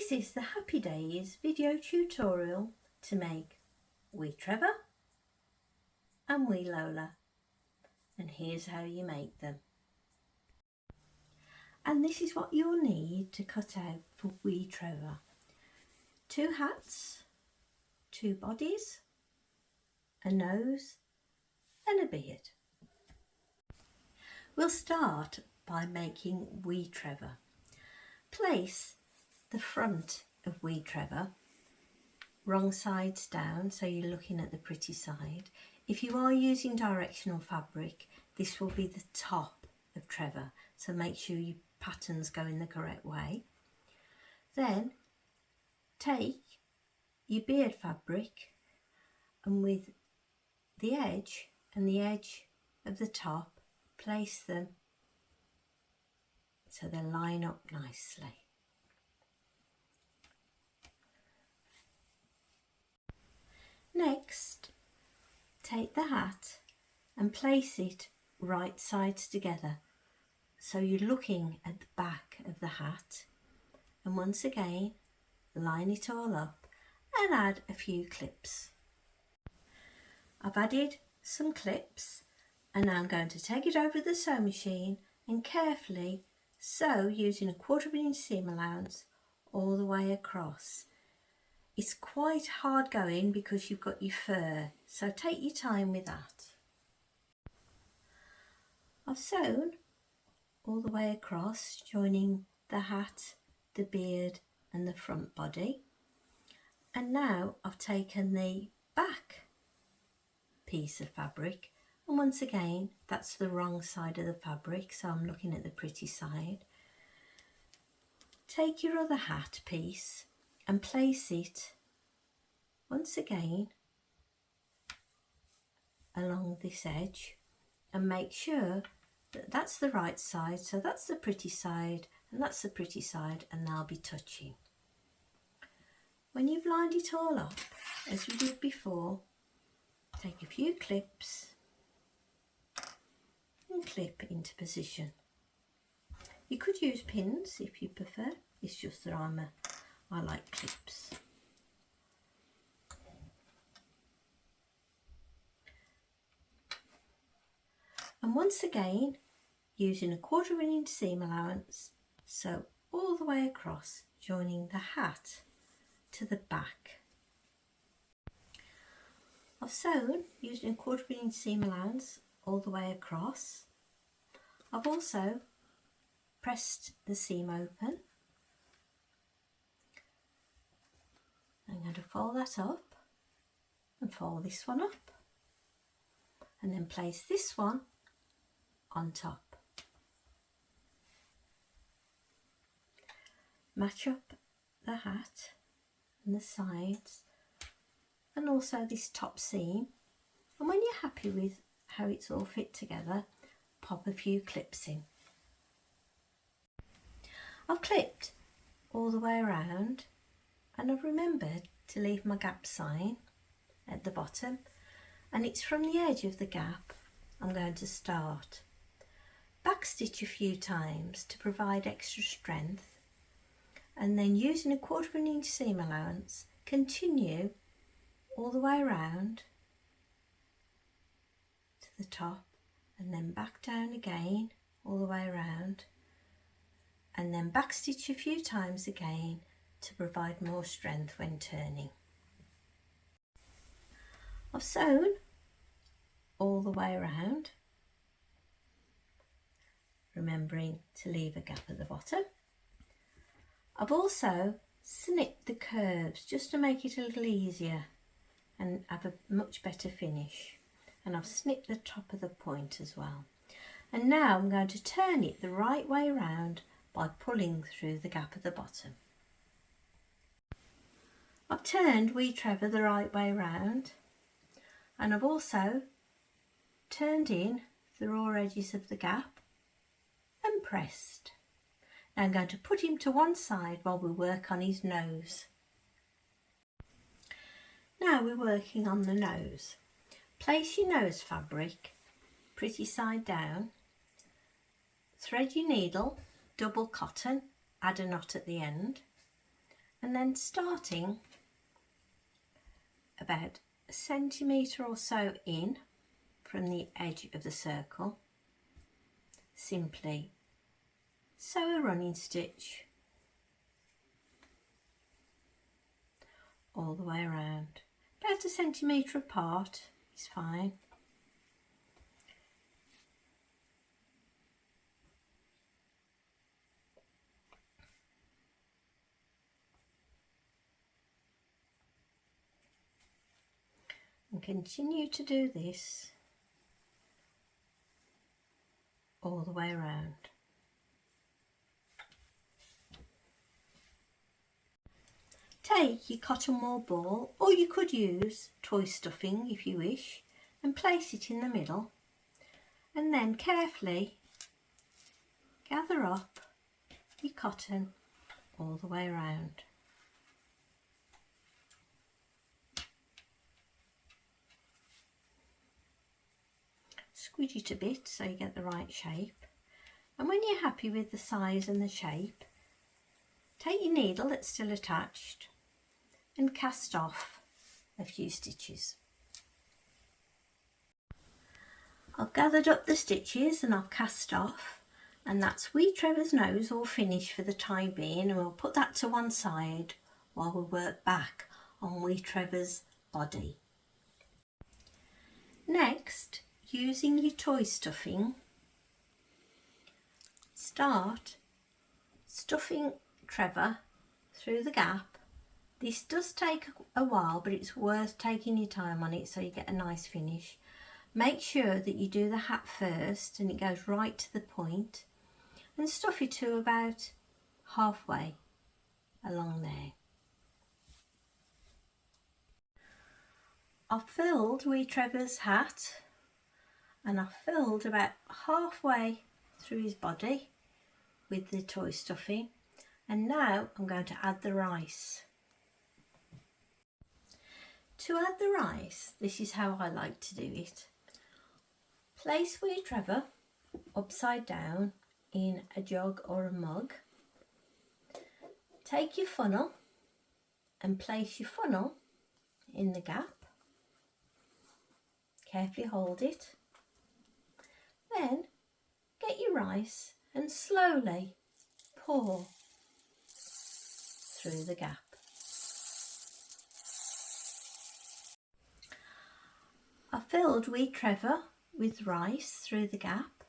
This is the Happy Days video tutorial to make Wee Trevor and Wee Lola, and here's how you make them. And this is what you'll need to cut out for Wee Trevor: 2 hats, 2 bodies, a nose and a beard. We'll start by making Wee Trevor. Place the front of Wee Trevor wrong sides down, so you're looking at the pretty side. If you are using directional fabric, this will be the top of Trevor, so make sure your patterns go in the correct way. Then take your beard fabric and with the edge and the edge of the top, place them so they line up nicely. Next, take the hat and place it right sides together, so you're looking at the back of the hat, and once again line it all up and add a few clips. I've added some clips and now I'm going to take it over the sewing machine and carefully sew using a 1/4 inch seam allowance all the way across. It's quite hard going because you've got your fur, so take your time with that. I've sewn all the way across, joining the hat, the beard and the front body. And now I've taken the back piece of fabric, and once again that's the wrong side of the fabric, so I'm looking at the pretty side. Take your other hat piece and place it once again along this edge and make sure that that's the right side, so that's the pretty side and that's the pretty side, and they'll be touching. When you've lined it all up as we did before, take a few clips and clip into position. You could use pins if you prefer, it's just that I like clips. And once again, using a 1/4 inch seam allowance, sew all the way across, joining the hat to the back. I've sewn using a 1/4 inch seam allowance all the way across. I've also pressed the seam open. I'm going to fold that up and fold this one up, and then place this one on top. Match up the hat and the sides and also this top seam, and when you're happy with how it's all fit together, pop a few clips in. I've clipped all the way around and I've remembered to leave my gap sign at the bottom, and it's from the edge of the gap I'm going to start. Backstitch a few times to provide extra strength, and then using a 1/4 inch seam allowance, continue all the way around to the top and then back down again all the way around, and then backstitch a few times again to provide more strength when turning. I've sewn all the way around, remembering to leave a gap at the bottom. I've also snipped the curves just to make it a little easier and have a much better finish, and I've snipped the top of the point as well. And now I'm going to turn it the right way around by pulling through the gap at the bottom. I've turned Wee Trevor the right way round, and I've also turned in the raw edges of the gap and pressed. Now I'm going to put him to one side while we work on his nose. Now we're working on the nose. Place your nose fabric pretty side down, thread your needle, double cotton, add a knot at the end, And then starting about a centimetre or so in from the edge of the circle, simply sew a running stitch all the way around. About a centimetre apart is fine. And continue to do this all the way around. Take your cotton wool ball, or you could use toy stuffing if you wish, and place it in the middle, and then carefully gather up your cotton all the way around. Squidge it a bit so you get the right shape, and when you're happy with the size and the shape, take your needle that's still attached and cast off a few stitches. I've gathered up the stitches and I've cast off, and that's wee Trevor's nose all finished for the time being, and we'll put that to one side while we work back on wee Trevor's body. Next, using your toy stuffing, start stuffing Trevor through the gap. This does take a while, but it's worth taking your time on it so you get a nice finish. Make sure that you do the hat first and it goes right to the point, and stuff it to about halfway along there. I've filled wee Trevor's hat, and I've filled about halfway through his body with the toy stuffing, and now I'm going to add the rice. To add the rice, this is how I like to do it. Place wee Trevor upside down in a jug or a mug. Take your funnel and place your funnel in the gap. Carefully hold it. Then get your rice and slowly pour through the gap. I filled wee Trevor with rice through the gap,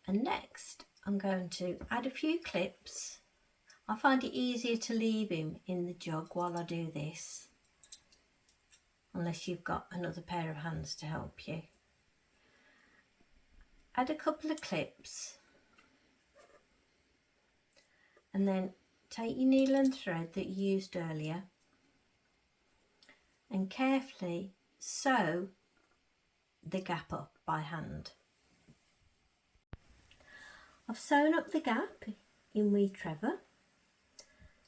and next I'm going to add a few clips. I find it easier to leave him in the jug while I do this, unless you've got another pair of hands to help you. Add a couple of clips, and then take your needle and thread that you used earlier and carefully sew the gap up by hand. I've sewn up the gap in wee Trevor.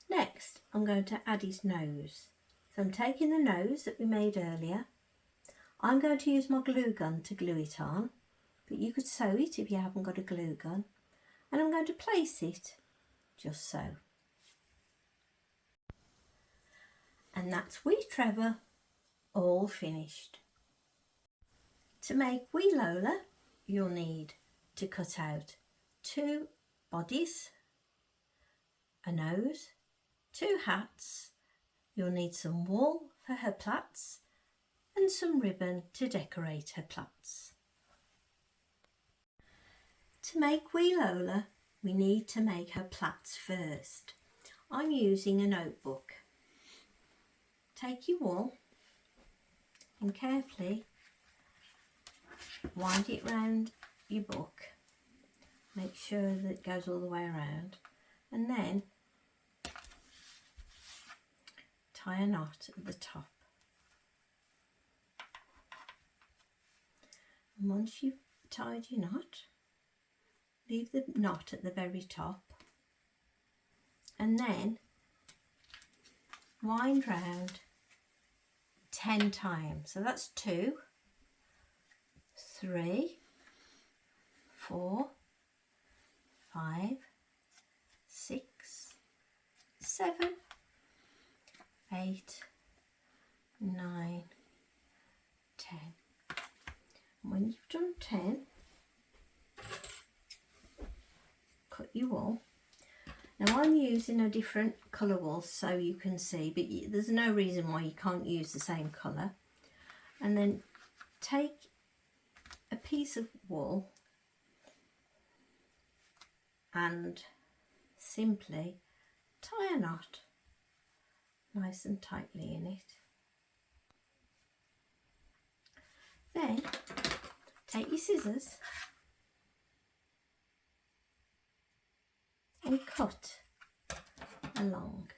Next I'm going to add his nose. So I'm taking the nose that we made earlier. I'm going to use my glue gun to glue it on, but you could sew it if you haven't got a glue gun, and I'm going to place it just so. And that's wee Trevor all finished. To make wee Lola, you'll need to cut out 2 bodies, a nose, 2 hats. You'll need some wool for her plaits and some ribbon to decorate her plaits. To make wee Lola, we need to make her plaits first. I'm using a notebook. Take your wool and carefully wind it round your book. Make sure that it goes all the way around, and then tie a knot at the top. And once you've tied your knot, leave the knot at the very top, and then wind round 10 times. So that's 2, 3, 4, 5, 6, 7, 8, 9, 10. And when you've done 10, cut your wool. Now I'm using a different colour wool so you can see, but there's no reason why you can't use the same colour. And then take a piece of wool and simply tie a knot nice and tightly in it. Then take your scissors and cut along,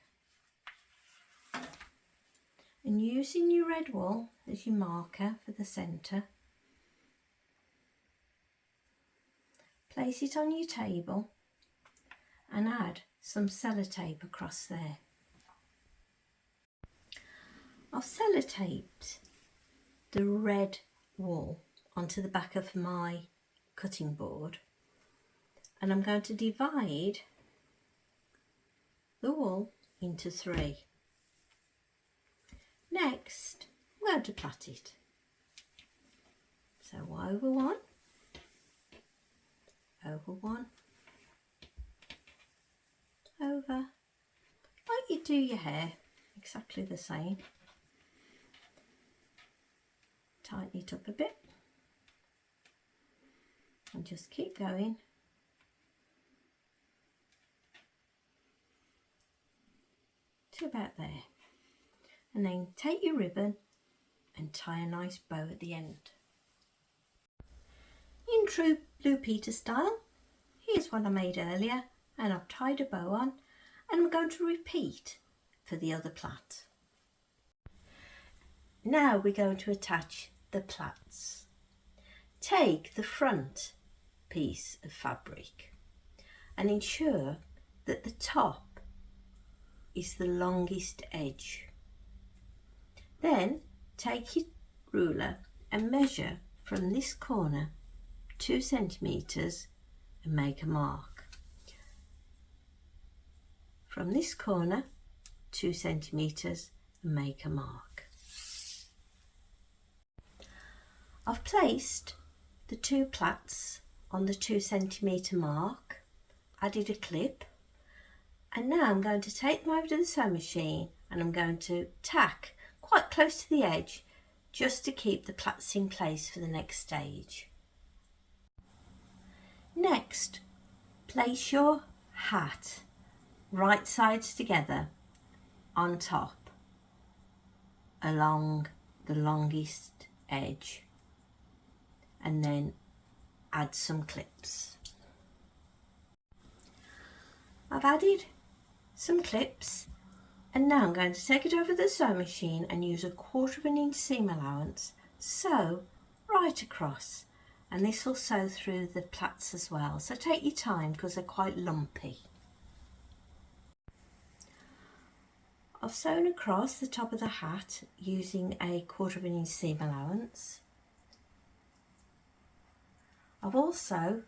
and using your red wool as your marker for the centre, place it on your table and add some sellotape across there. I've sellotaped the red wool onto the back of my cutting board, and I'm going to divide the wool into 3. Next, I'm going to plait it. So over 1, over 1, over, like you do your hair, exactly the same. Tighten it up a bit and just keep going to about there, and then take your ribbon and tie a nice bow at the end. In true Blue Peter style, here's what I made earlier, and I've tied a bow on, and I'm going to repeat for the other plait. Now we're going to attach the plaits. Take the front piece of fabric and ensure that the top is the longest edge. Then take your ruler and measure from this corner 2 centimetres and make a mark. From this corner 2 centimetres and make a mark. I've placed the 2 plaits on the 2 centimetre mark, added a clip, and now I'm going to take them over to the sewing machine and I'm going to tack quite close to the edge just to keep the plaits in place for the next stage. Next, place your hat right sides together on top along the longest edge, and then add some clips. I've added some clips, and now I'm going to take it over the sewing machine and use a 1/4 inch seam allowance, sew right across, and this will sew through the plaits as well, so take your time because they're quite lumpy. I've sewn across the top of the hat using a 1/4 inch seam allowance. I've also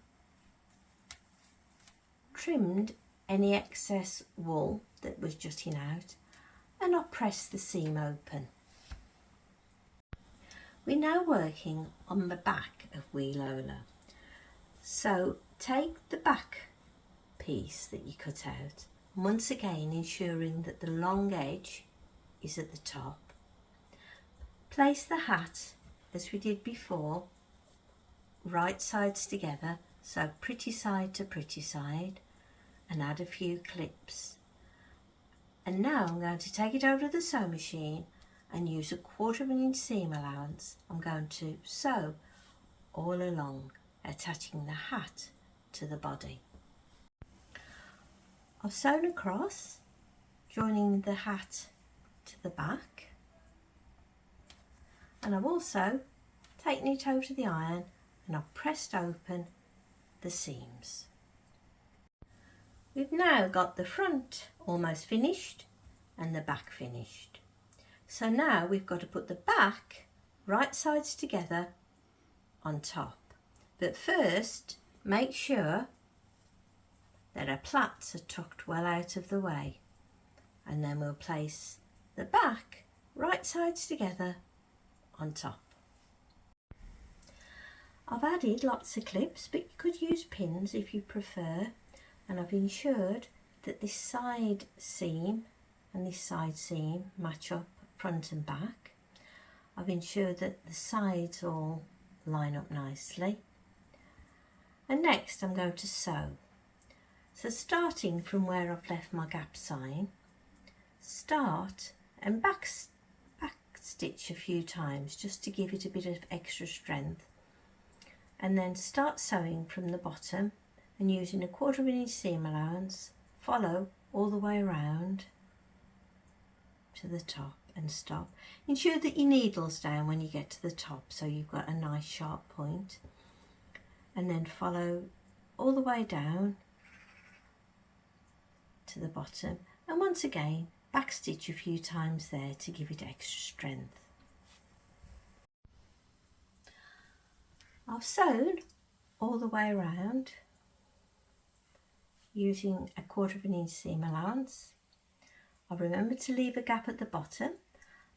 trimmed any excess wool that was jutting out, and I'll press the seam open. We're now working on the back of Wee Lola. So take the back piece that you cut out, once again ensuring that the long edge is at the top. Place the hat as we did before, right sides together, so pretty side to pretty side, and add a few clips. And now I'm going to take it over to the sewing machine and use a 1/4 inch seam allowance. I'm going to sew all along, attaching the hat to the body. I've sewn across, joining the hat to the back, and I've also taken it over to the iron and I've pressed open the seams. We've now got the front almost finished and the back finished. So now we've got to put the back right sides together on top. But first, make sure that our plaits are tucked well out of the way. and then we'll place the back right sides together on top. I've added lots of clips, but you could use pins if you prefer, and I've ensured that this side seam and this side seam match up front and back. I've ensured that the sides all line up nicely. And next I'm going to sew. So starting from where I've left my gap sign, start and back stitch a few times just to give it a bit of extra strength, and then start sewing from the bottom and using a 1/4 inch seam allowance, follow all the way around to the top and stop. Ensure that your needle's down when you get to the top so you've got a nice sharp point, and then follow all the way down to the bottom, and once again backstitch a few times there to give it extra strength. I've sewn all the way around using a 1/4 inch seam allowance. I've remembered to leave a gap at the bottom,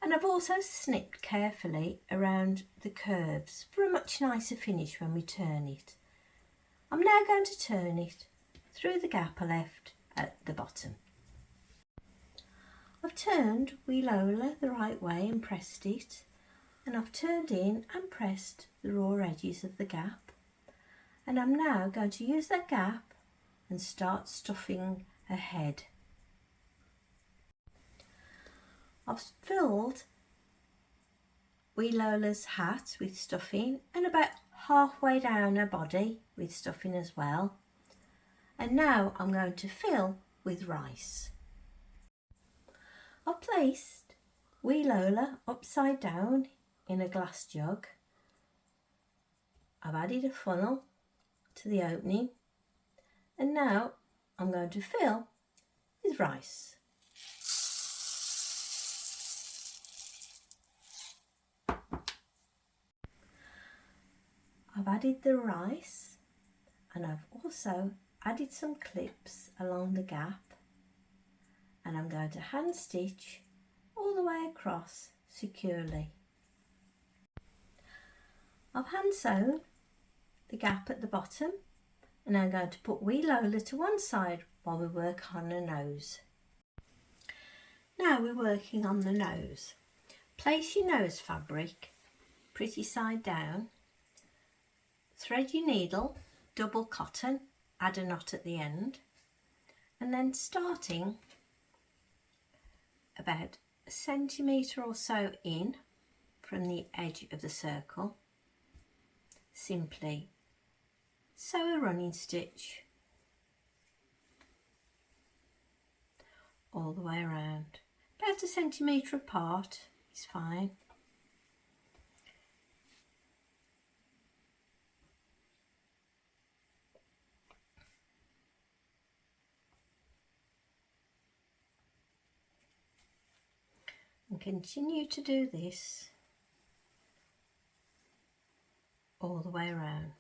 and I've also snipped carefully around the curves for a much nicer finish when we turn it. I'm now going to turn it through the gap I left at the bottom. I've turned Wee Lola the right way and pressed it, and I've turned in and pressed the raw edges of the gap, and I'm now going to use that gap and start stuffing her head. I've filled Wee Lola's hat with stuffing and about halfway down her body with stuffing as well, and now I'm going to fill with rice. I've placed Wee Lola upside down in a glass jug. I've added a funnel to the opening, and now I'm going to fill with rice. I've added the rice, and I've also added some clips along the gap, and I'm going to hand stitch all the way across securely. I've hand sewn the gap at the bottom, and I'm going to put Wee Lola to one side while we work on the nose. Now we're working on the nose. Place your nose fabric pretty side down, thread your needle, double cotton, add a knot at the end, and then starting about a centimetre or so in from the edge of the circle, simply sew a running stitch all the way around. About a centimetre apart is fine. And continue to do this all the way around.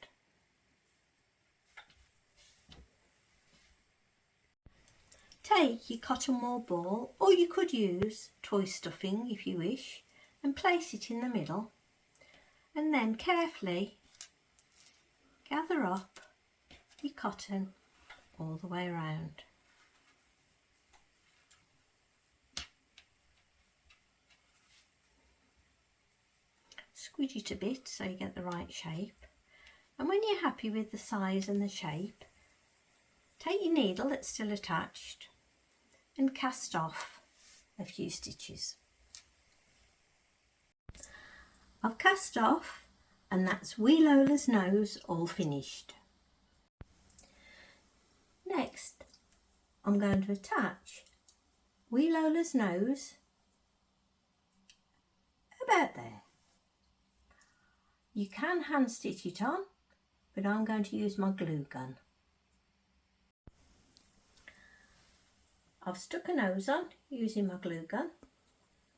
Take your cotton wool ball, or you could use toy stuffing if you wish, and place it in the middle, and then carefully gather up your cotton all the way around. Squidge it a bit so you get the right shape, and when you're happy with the size and the shape, take your needle that's still attached and cast off a few stitches. I've cast off, and that's Wee Lola's nose all finished. Next I'm going to attach Wee Lola's nose about there. You can hand stitch it on, but I'm going to use my glue gun. I've stuck a nose on using my glue gun,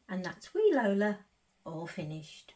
and that's Wee Lola all finished.